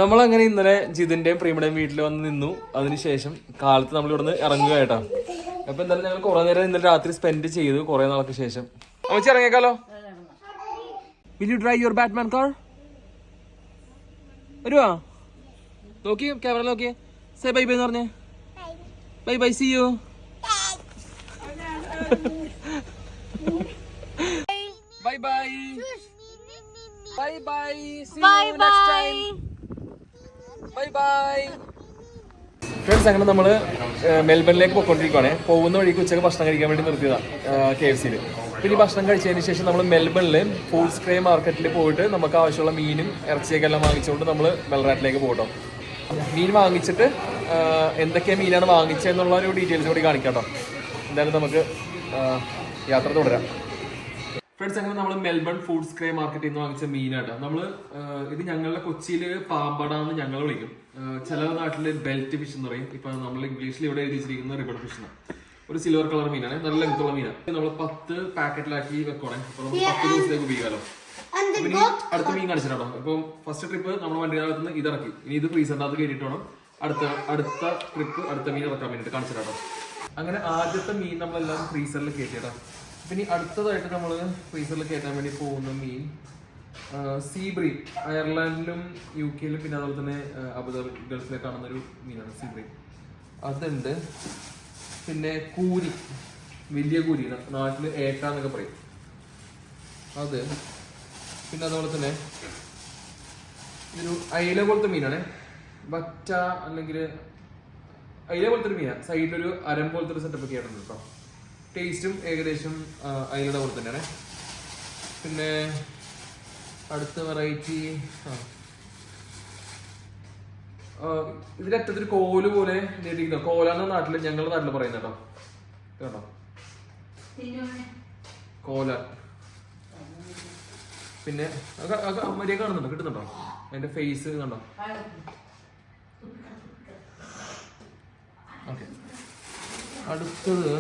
നമ്മളങ്ങനെ ഇന്നലെ ജിതിന്റെയും പ്രീമയുടെയും വീട്ടിൽ വന്ന് നിന്നു. അതിനുശേഷം കാലത്ത് നമ്മൾ ഇവിടുന്ന് ഇറങ്ങുക കേട്ടോ. അപ്പൊ എന്തായാലും ഞങ്ങൾ കുറെ നേരം ഇന്നലെ രാത്രി സ്പെൻഡ് ചെയ്തു കുറെ നാൾക്ക് ശേഷം. അമ്മച്ചി ഇറങ്ങിയേക്കാലോ. Will you drive your Batman car? വരുവാ? നോക്കി ക്യാമറ നോക്കിയേ. സേ ബൈ ബൈ എന്ന് പറഞ്ഞേ. Bye bye, see you. Bye bye. Bye bye. See you next time. Bye bye. Friends, അങ്ങനെ നമ്മൾ മെൽബണിലേക്ക് പോയിക്കൊണ്ടിരിക്കുകയാണ്. പോകുന്ന വഴിക്ക് ഉച്ചക്ക് ഭക്ഷണം കഴിക്കാൻ വേണ്ടി നിർത്തിയതാണ് KFCയിൽ. പിന്നെ ഈ ഭക്ഷണം കഴിച്ചതിന് ശേഷം നമ്മൾ മെൽബണിൽ ഫൂഡ്സ്ക്രേ മാർക്കറ്റിൽ പോയിട്ട് നമുക്ക് ആവശ്യമുള്ള മീനും ഇറച്ചിയൊക്കെ എല്ലാം വാങ്ങിച്ചുകൊണ്ട് നമ്മൾ വെൽറാറ്റിലേക്ക് പോകട്ടോ. മീൻ വാങ്ങിച്ചിട്ട് എന്തൊക്കെ മീനാണ് വാങ്ങിച്ചതെന്നുള്ള ഒരു ഡീറ്റെയിൽസ് കൂടി കാണിക്കാം കേട്ടോ. എന്തായാലും നമുക്ക് യാത്ര തുടരാം. ഫ്രണ്ട്സ്, അങ്ങനെ നമ്മൾ മെൽബൺ ഫൂഡ്സ്ക്രേ മാർക്കറ്റിൽ നിന്ന് വാങ്ങിച്ച മീനാട്ടോ. ഇത് ഞങ്ങളുടെ കൊച്ചിയിൽ പാമ്പട എന്ന് ഞങ്ങൾ വിളിക്കും. ചില നാട്ടിൽ ബെൽറ്റ് ഫിഷ് എന്ന് പറയും. ഇപ്പൊ നമ്മൾ ഇംഗ്ലീഷിൽ ഇവിടെ എഴുതി വെച്ചിരിക്കുന്ന റിബൺ ഫിഷ് ആണ്. ഒരു സിൽവർ കളർ മീനാണ്, നല്ല ലെങ്ത്തുള്ള മീനാണ്. നമ്മൾ 10 പാക്കറ്റിലാക്കി വെക്കണേ. അപ്പൊ നമുക്ക് 10 ദിവസത്തേക്ക് ഉപയോഗിക്കാമല്ലോ. ഇനി അടുത്ത മീൻ കാണിച്ചിട്ടോ. ഇപ്പൊ ഫസ്റ്റ് ട്രിപ്പ് നമ്മൾ വണ്ടിനകത്ത് നിന്ന് ഇതിറക്കി. ഇനി ഇത് ഫ്രീസറിനകത്ത് കയറിയിട്ട് വേണം അടുത്ത ട്രിപ്പ് അടുത്ത മീൻ ഇറക്കാൻ വേണ്ടിയിട്ട് കാണിച്ചിട്ടോ. അങ്ങനെ ആദ്യത്തെ മീൻ നമ്മളെല്ലാം ഫ്രീസറിൽ കയറ്റിയിട്ടോ. പിന്നെ അടുത്തതായിട്ട് നമ്മൾ ഫ്രീസറിൽ കയറ്റാൻ വേണ്ടി പോകുന്ന മീൻ സീ ബ്രീം. അയർലാൻഡിലും UK പിന്നെ അതുപോലെ തന്നെ അബുദാബി ഗൾഫിലെ കാണുന്ന ഒരു മീനാണ് സീ ബ്രീം. അതുണ്ട്. പിന്നെ കൂരി, വലിയ കൂരി, നാട്ടിൽ ഏട്ട എന്നൊക്കെ പറയും, അത്. പിന്നെ അതുപോലെ തന്നെ ഇതൊരു അയില പോലത്തെ മീനാണ്. ബറ്റ അല്ലെങ്കിൽ അയില പോലത്തെ ഒരു മീനാണ്. സൈഡിലൊരു അരം പോലത്തെ ഒരു സെറ്റപ്പ് ഒക്കെ ആയിട്ടുണ്ട് കേട്ടോ. ടേസ്റ്റും ഏകദേശം അയിലയുടെ പോലെ തന്നെയാണ്. പിന്നെ അടുത്ത വെറൈറ്റി ഇതിന്റെ അറ്റത്തൊരു കോല് പോലെ നേടിയിരിക്കുന്ന കോലാന്ന ഞങ്ങളുടെ നാട്ടിൽ പറയുന്ന കേട്ടോ. കേട്ടോ, കോല. പിന്നെ മര്യാദ കാണുന്നുണ്ടോ, കിട്ടുന്നുണ്ടോ? അതിന്റെ ഫേസ് കണ്ടോ? ഓക്കെ. അടുത്തത്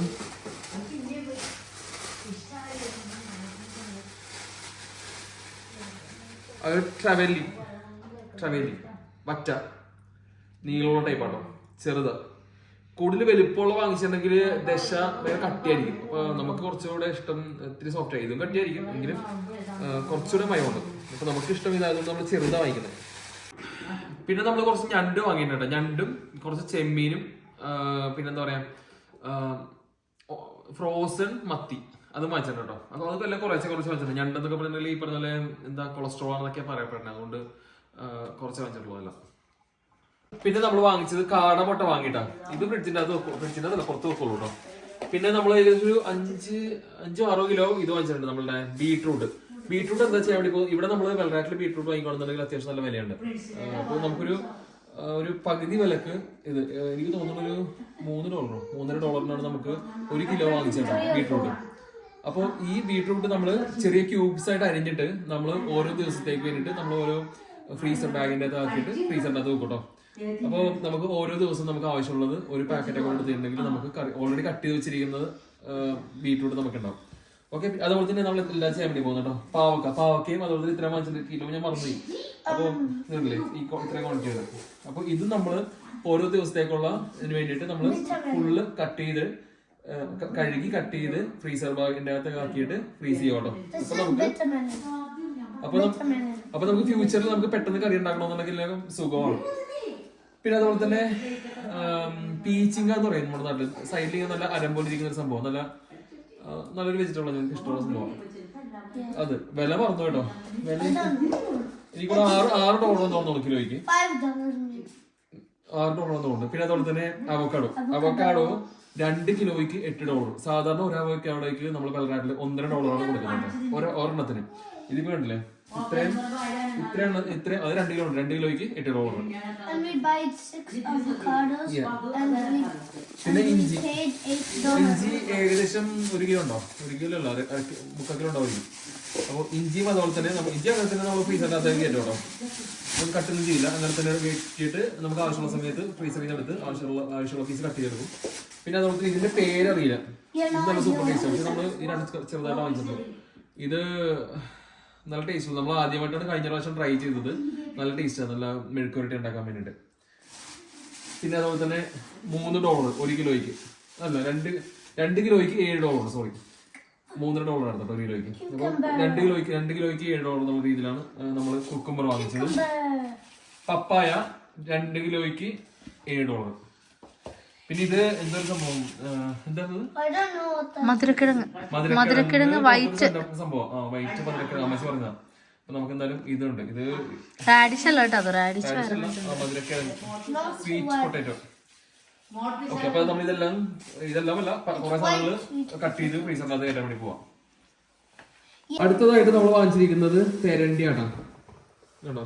ട്രവലി വറ്റ, നീളമുള്ള ടൈപ്പാട്ടോ, ചെറുത്. കൂടുതൽ വലിപ്പമുള്ള വാങ്ങിച്ചിട്ടുണ്ടെങ്കിൽ ദശ വേറെ കട്ടിയായിരിക്കും. അപ്പൊ നമുക്ക് കുറച്ചുകൂടെ ഇഷ്ടം ഇത്തിരി സോഫ്റ്റ് ആയി. ഇതും കട്ടിയായിരിക്കും, എങ്കിലും കുറച്ചുകൂടെ മയമുണ്ട്. അപ്പൊ നമുക്ക് ഇഷ്ടം ഇതായതുകൊണ്ട് നമ്മൾ ചെറുതാ വാങ്ങിക്കുന്നത്. പിന്നെ നമ്മൾ കുറച്ച് ഞണ്ട് വാങ്ങിയിട്ടുണ്ട്. ഞണ്ടും കുറച്ച് ചെമ്മീനും പിന്നെന്താ പറയാ ഫ്രോസൺ മത്തി അത് വാങ്ങിച്ചിട്ടുണ്ട് കേട്ടോ. അപ്പൊ അതൊക്കെ എല്ലാം കുറച്ച് വാങ്ങിച്ചിട്ടുണ്ട്. ഞണ്ടെന്നൊക്കെ പറഞ്ഞാൽ ഈ പറഞ്ഞ പോലെ എന്താ കൊളസ്ട്രോൾ ആണെന്നൊക്കെ പറയപ്പെടുന്നത്. അതുകൊണ്ട് കുറച്ച് വാങ്ങിച്ചിട്ടുള്ളൂ എല്ലാം. പിന്നെ നമ്മൾ വാങ്ങിച്ചത് കാടമുട്ട വാങ്ങിയിട്ടാ. ഇത് ഫ്രിഡ്ജിന്റെ അകത്ത് പുറത്ത് വെക്കുള്ളൂ കേട്ടോ. പിന്നെ നമ്മൾ ഏകദേശം ഒരു 5-6 കിലോ ഇത് വാങ്ങിച്ചിട്ടുണ്ട്. നമ്മളുടെ ബീട്രൂട്ട് എന്താ ചെയ്യാൻ വേണ്ടി ഇവിടെ നമ്മൾ വെൽറാറ്റിൽ ബീട്രൂട്ട് വാങ്ങിക്കണമെന്നുണ്ടെങ്കിൽ അത്യാവശ്യം നല്ല വിലയുണ്ട്. അപ്പോൾ നമുക്കൊരു പകുതി വിലക്ക് ഇത് എനിക്ക് തോന്നുന്നു ഒരു $3-3.5 നമുക്ക് 1 കിലോ വാങ്ങിച്ചിട്ടുണ്ട് ബീട്രൂട്ട്. അപ്പോൾ ഈ ബീട്രൂട്ട് നമ്മൾ ചെറിയ ക്യൂബ്സ് ആയിട്ട് അരിഞ്ഞിട്ട് നമ്മൾ ഓരോ ദിവസത്തേക്ക് വേണ്ടിയിട്ട് നമ്മൾ ഓരോ ഫ്രീസർ ബാഗിൻ്റെ അകത്ത് ആക്കിയിട്ട് ഫ്രീസറിൻ്റെ അകത്ത് വെക്കും കേട്ടോ. അപ്പോൾ നമുക്ക് ഓരോ ദിവസം നമുക്ക് ആവശ്യമുള്ളത് ഒരു പാക്കറ്റൊക്കെ കൊണ്ടുണ്ടെങ്കിൽ നമുക്ക് ഓൾറെഡി കട്ട് ചെയ്ത് വെച്ചിരിക്കുന്നത് ബീട്രൂട്ട് നമുക്കുണ്ടാവും. ഓക്കെ. അതുപോലെ തന്നെ നമ്മൾ എല്ലാം ചെയ്യാൻ വേണ്ടി പോകുന്നു കേട്ടോ. പാവക്കയും അതുപോലെ തന്നെ ഇത്രയും 5 കിലോ ഞാൻ മറന്നുപോയി. അപ്പോൾ ഇതല്ലേ ഈ ഇത്രയും ക്വാണ്ടിറ്റി ഉണ്ട്. അപ്പോൾ ഇത് നമ്മൾ ഓരോ ദിവസത്തേക്കുള്ള ഇതിന് വേണ്ടിയിട്ട് നമ്മൾ ഫുള്ള് കഴുകി കട്ട് ചെയ്ത് ഫ്രീസർ ബാഗിന്റെ അകത്ത് ആക്കിയിട്ട് ഫ്രീസ് ചെയ്യാം കേട്ടോ. അപ്പൊ നമുക്ക് ഫ്യൂച്ചറിൽ നമുക്ക് പെട്ടെന്ന് കറി ഉണ്ടാക്കണമെന്നുണ്ടെങ്കിൽ സുഖമാണ്. പിന്നെ അതുപോലെ തന്നെ പീച്ചിങ്ക എന്ന് പറയും നമ്മുടെ നാട്ടിൽ. സൈഡിൽ നല്ല അരം പോലെ ഇരിക്കുന്ന ഒരു സംഭവം, നല്ലൊരു വെജിറ്റബിൾ ആണ്, എനിക്ക് ഇഷ്ടമുള്ള സംഭവമാണ് അത്. വില പറഞ്ഞു കേട്ടോ. വില എനിക്കൂടെ $6 തോന്നുന്നു കിലോയ്ക്ക്. $6 തോന്നുന്നു. പിന്നെ അതുപോലെ തന്നെ അവക്കാഡോ 2 കിലോയ്ക്ക് $8. സാധാരണ ഒരു അവക്കാഡോയ്ക്ക് നമ്മൾ വെൽറാറ്റിൽ $1.5 കൊടുക്കുന്നുണ്ട് ഒരെണ്ണത്തിന്. ഇതിപ്പോ കണ്ടില്ലേ ഇത്രയും അത് 2 കിലോ ഉണ്ട്. 2 കിലോയ്ക്ക് $8. പിന്നെ ഇഞ്ചി ഏകദേശം 1 കിലോ ഉണ്ടോ? 1 കിലോ അല്ല, 3/4 കിലോ ഉണ്ടാവും. അപ്പോൾ ഇഞ്ചിയും അതുപോലെ തന്നെ ഇഞ്ചി അങ്ങനെ തന്നെ നമ്മൾ ഫ്രീസറിനകത്തേക്ക് കയറ്റും. നമുക്ക് കട്ടൊന്നും ചെയ്യില്ല, അങ്ങനെ തന്നെ വെച്ചിട്ട് നമുക്ക് ആവശ്യമുള്ള സമയത്ത് ഫ്രീസറിൽ നിന്ന് എടുത്ത് ആവശ്യമുള്ള പീസ് കട്ട് ചെയ്തെടുക്കും. പിന്നെ അതുപോലെ ഇതിന്റെ പേരറിയില്ല. ഇത് നല്ല സൂപ്പർ ടേസ്റ്റ്. പക്ഷെ നമ്മൾ ഈ 2 ചെറുതായിട്ട് വാങ്ങിച്ചിട്ടുണ്ട്. ഇത് നല്ല ടേസ്റ്റ്. നമ്മൾ ആദ്യമായിട്ടാണ് കഴിഞ്ഞ പ്രാവശ്യം ട്രൈ ചെയ്തത്. നല്ല ടേസ്റ്റാണ്, നല്ല മെഴുക്കുരട്ടി ഉണ്ടാക്കാൻ വേണ്ടിയിട്ട്. പിന്നെ അതുപോലെ തന്നെ $3 1 കിലോയ്ക്ക്, അല്ല 2 കിലോയ്ക്ക് $7, സോറി $3 ആണ് കേട്ടോ 1 കിലോയ്ക്ക്. അപ്പോൾ 2 കിലോയ്ക്ക് $7 എന്നുള്ള രീതിയിലാണ് നമ്മൾ കുക്കുംബർ വാങ്ങിച്ചത്. പപ്പായ 2 കിലോയ്ക്ക് $7. പിന്നെ ഇത് എന്തൊരു സംഭവം, എന്താണ് മധുരക്കിഴങ്ങ് വൈറ്റ് സംഭവം, വൈറ്റ് മധുരക്കിഴങ്ങ് അമ്മച്ചി പറഞ്ഞതാ. അപ്പൊ നമുക്ക് എന്തായാലും ഇതുണ്ട്, ഇത് റാഡിഷ് അല്ല കേട്ടോ, അത് റാഡിഷ് മധുരക്കിഴങ്ങ്, സ്വീറ്റ് പൊട്ടാറ്റോ. ഓക്കെ, അപ്പൊ നമ്മൾ ഇതെല്ലാം അല്ല കുറെ സാധനങ്ങൾ കട്ട് ചെയ്ത് ഫ്രീസറിനകത്ത് കയറ്റാൻ വേണ്ടി പോവാം. അടുത്തതായിട്ട് നമ്മൾ വാങ്ങിച്ചിരിക്കുന്നത് തെരണ്ടി ആട്ടോ, കേട്ടോ.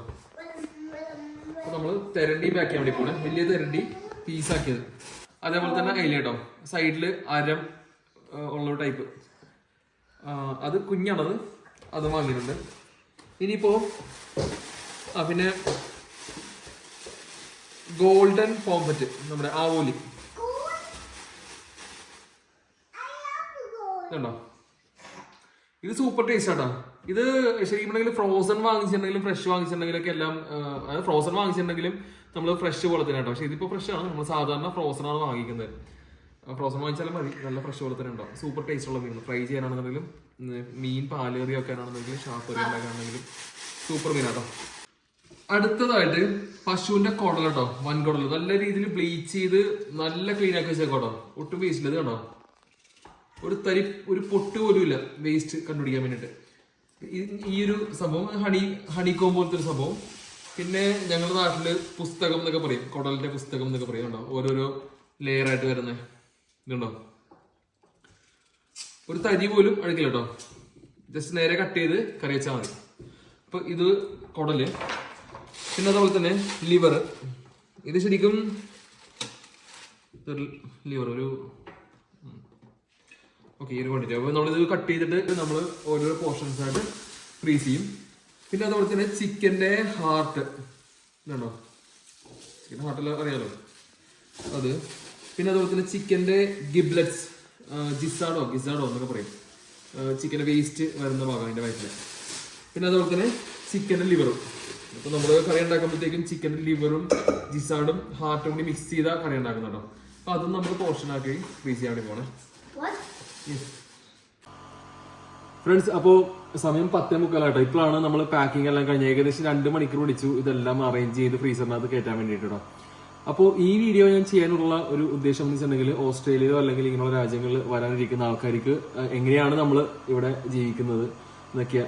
അപ്പൊ നമ്മള് തെരണ്ടി പാക്ക് ചെയ്യാൻ വേണ്ടി പോണേ, വലിയ തെരണ്ടി പീസാക്കിയത്. അതേപോലെ തന്നെ അയില കേട്ടോ, സൈഡില് അരം ഉള്ള ടൈപ്പ്, അത് കുഞ്ഞാണത്, അത് വാങ്ങിയിട്ടുണ്ട്. ഇനിയിപ്പോ പിന്നെ ഗോൾഡൻ പോംപറ്റ്, നമ്മുടെ ആവോലി കണ്ടോ, ഇത് സൂപ്പർ ടേസ്റ്റ് ആട്ടോ. ഇത് ശരിക്കും ഫ്രോസൺ വാങ്ങിച്ചിട്ടുണ്ടെങ്കിലും ഫ്രഷ് വാങ്ങിച്ചിട്ടുണ്ടെങ്കിലും ഒക്കെ എല്ലാം, അതായത് ഫ്രോസൺ വാങ്ങിച്ചിട്ടുണ്ടെങ്കിലും നമ്മൾ ഫ്രഷ് പോലെ തന്നെ കേട്ടോ. പക്ഷെ ഇതിപ്പോ ഫ്രഷ് ആണ്, നമ്മൾ സാധാരണ ഫ്രോസൺ ആണ് വാങ്ങിക്കുന്നത്. ഫ്രോസൺ വാങ്ങിച്ചാലും മതി, നല്ല ഫ്രഷ് പോലെ തന്നെ ഉണ്ടാവും. സൂപ്പർ ടേസ്റ്റ് ഉള്ള മീൻ, ഫ്രൈ ചെയ്യാനാണെന്നുണ്ടെങ്കിലും മീൻ പാലേറി വെക്കാനാണെന്നുണ്ടെങ്കിലും ഷാപ്പറി ഉണ്ടാക്കാനാണെങ്കിലും സൂപ്പർ മീനാട്ടോ. അടുത്തതായിട്ട് പശുവിന്റെ കുടൽ കേട്ടോ, വൻകുടൽ നല്ല രീതിയിൽ ബ്ലീച്ച് ചെയ്ത് നല്ല ക്ലീൻ ആക്കി വെച്ചേക്കോട്ടോ, ഒട്ടും വേസ്റ്റ് ഇത് കണ്ടോ, ഒരു പൊട്ട് പോലും ഇല്ല വേസ്റ്റ് കണ്ടുപിടിക്കാൻ വേണ്ടിട്ട്. ഈ ഒരു സംഭവം ഹണിക്കോം പോലത്തെ ഒരു സംഭവം. പിന്നെ ഞങ്ങളുടെ നാട്ടില് പുസ്തകം എന്നൊക്കെ പറയും, കുടലിന്റെ പുസ്തകം എന്നൊക്കെ പറയും കേട്ടോ, ഓരോരോ ലെയർ ആയിട്ട് വരുന്നത് ഇതുണ്ടോ, ഒരു തരി പോലും അഴുക്കില്ല കേട്ടോ, ജസ്റ്റ് നേരെ കട്ട് ചെയ്ത് കറി വെച്ചാൽ മതി. അപ്പൊ ഇത് കുടല്. പിന്നെ അതുപോലെ തന്നെ ലിവർ, ഇത് ശരിക്കും ലിവർ ഒരു ഓക്കെ ഈ ഒരു ക്വാണ്ടിറ്റി. അപ്പോൾ നമ്മളിത് കട്ട് ചെയ്തിട്ട് നമ്മൾ ഓരോരോ പോർഷൻസ് ആയിട്ട് ഫ്രീസ് ചെയ്യും. പിന്നെ അതുപോലെ തന്നെ ചിക്കൻ്റെ ഹാർട്ട് ഇതുണ്ടോ, ചിക്കൻ ഹാർട്ടെല്ലാം അറിയാലോ അത്. പിന്നെ അതുപോലെ തന്നെ ചിക്കൻ്റെ ഗിബ്ലറ്റ്സ്, ഗിസാഡോ എന്നൊക്കെ പറയും, ചിക്കൻ്റെ വേസ്റ്റ് വരുന്ന ഭാഗം അതിൻ്റെ വയറ്റിൽ. പിന്നെ അതുപോലെ തന്നെ ചിക്കൻ്റെ ലിവറും. അപ്പോൾ നമ്മൾ കറി ഉണ്ടാക്കുമ്പോഴത്തേക്കും ചിക്കൻ്റെ ലിവറും ജിസാഡും ഹാർട്ടും കൂടി മിക്സ് ചെയ്ത കറി ഉണ്ടാക്കുന്നുണ്ടോ. അപ്പോൾ അതും നമ്മൾ പോർഷനാക്കി ഫ്രീസ് ചെയ്യാൻ വേണ്ടി പോകണേ ഫ്രണ്ട്സ്. അപ്പോൾ സമയം 10:45 ഇപ്പോഴാണ് നമ്മൾ പാക്കിംഗ് എല്ലാം കഴിഞ്ഞ് ഏകദേശം 2 മണിക്കൂർ പിടിച്ചു ഇതെല്ലാം അറേഞ്ച് ചെയ്ത് ഫ്രീസറിനകത്ത് കയറ്റാൻ വേണ്ടിയിട്ടോ. അപ്പോൾ ഈ വീഡിയോ ഞാൻ ചെയ്യാനുള്ള ഒരു ഉദ്ദേശം എന്ന് വെച്ചിട്ടുണ്ടെങ്കിൽ ഓസ്ട്രേലിയയിലോ അല്ലെങ്കിൽ ഇങ്ങനെയുള്ള രാജ്യങ്ങളിൽ വരാനിരിക്കുന്ന ആൾക്കാർക്ക് എങ്ങനെയാണ് നമ്മൾ ഇവിടെ ജീവിക്കുന്നത് എന്നൊക്കെ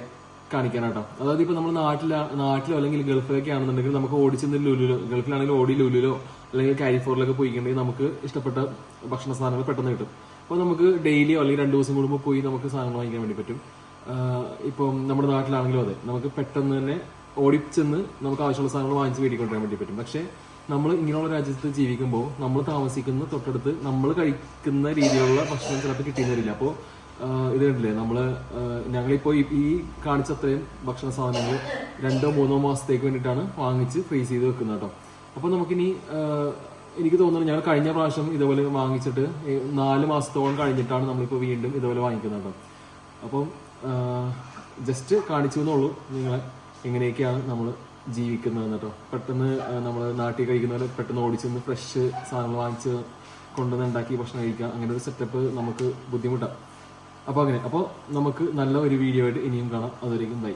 കാണിക്കാനാട്ടോ. അതായത് ഇപ്പോൾ നമ്മൾ നാട്ടിലോ അല്ലെങ്കിൽ ഗൾഫിലൊക്കെ ആണെന്നുണ്ടെങ്കിൽ നമുക്ക് ഓടിച്ചെന്ന് ലുലുലോ, ഗൾഫിലാണെങ്കിൽ ഓടി ലുലുലോ അല്ലെങ്കിൽ കാലിഫോർണിലൊക്കെ പോയിട്ടുണ്ടെങ്കിൽ നമുക്ക് ഇഷ്ടപ്പെട്ട ഭക്ഷണ സാധനങ്ങൾ പെട്ടെന്ന് കിട്ടും. അപ്പോൾ നമുക്ക് ഡെയിലിയോ അല്ലെങ്കിൽ 2 ദിവസം കൂടുമ്പോൾ പോയി നമുക്ക് സാധനങ്ങൾ വാങ്ങിക്കാൻ വേണ്ടി പറ്റും. ഇപ്പം നമ്മുടെ നാട്ടിലാണെങ്കിലും അതെ, നമുക്ക് പെട്ടെന്ന് തന്നെ ഓടിച്ചെന്ന് നമുക്ക് ആവശ്യമുള്ള സാധനങ്ങൾ വാങ്ങിച്ച് മേടിക്കൊണ്ടുവരാൻ വേണ്ടി പറ്റും. പക്ഷേ നമ്മൾ ഇങ്ങനെയുള്ള രാജ്യത്ത് ജീവിക്കുമ്പോൾ നമ്മൾ താമസിക്കുന്ന തൊട്ടടുത്ത് നമ്മൾ കഴിക്കുന്ന രീതിയിലുള്ള ഭക്ഷണം ചിലപ്പോൾ കിട്ടിയെന്ന് വരില്ല. അപ്പോൾ ഇത് കണ്ടില്ലേ, ഞങ്ങളിപ്പോൾ ഈ കാണിച്ച അത്രയും ഭക്ഷണ സാധനങ്ങൾ 2-3 മാസത്തേക്ക് വേണ്ടിയിട്ടാണ് വാങ്ങിച്ച് ഫ്രീസ് ചെയ്ത് വെക്കുന്നത് കേട്ടോ. അപ്പോൾ നമുക്കിനി എനിക്ക് തോന്നുന്നു ഞങ്ങൾ കഴിഞ്ഞ പ്രാവശ്യം ഇതുപോലെ വാങ്ങിച്ചിട്ട് 4 മാസത്തോളം കഴിഞ്ഞിട്ടാണ് നമ്മളിപ്പോൾ വീണ്ടും ഇതുപോലെ വാങ്ങിക്കുന്നത് കേട്ടോ. അപ്പം ജസ്റ്റ് കാണിച്ചു എന്നുള്ളൂ നിങ്ങളെ എങ്ങനെയൊക്കെയാണ് നമ്മൾ ജീവിക്കുന്നത് കേട്ടോ. പെട്ടെന്ന് നമ്മൾ നാട്ടിൽ കഴിക്കുന്ന പോലെ പെട്ടെന്ന് ഓടിച്ചെന്ന് ഫ്രഷ് സാധനങ്ങൾ വാങ്ങിച്ച് കൊണ്ടുവന്ന് ഉണ്ടാക്കി ഭക്ഷണം കഴിക്കുക, അങ്ങനെ ഒരു സെറ്റപ്പ് നമുക്ക് ബുദ്ധിമുട്ടാണ്. അപ്പോൾ അങ്ങനെ, അപ്പോൾ നമുക്ക് നല്ല ഒരു വീഡിയോ ആയിട്ട് ഇനിയും കാണാം. അതുവരേക്കും ബൈ.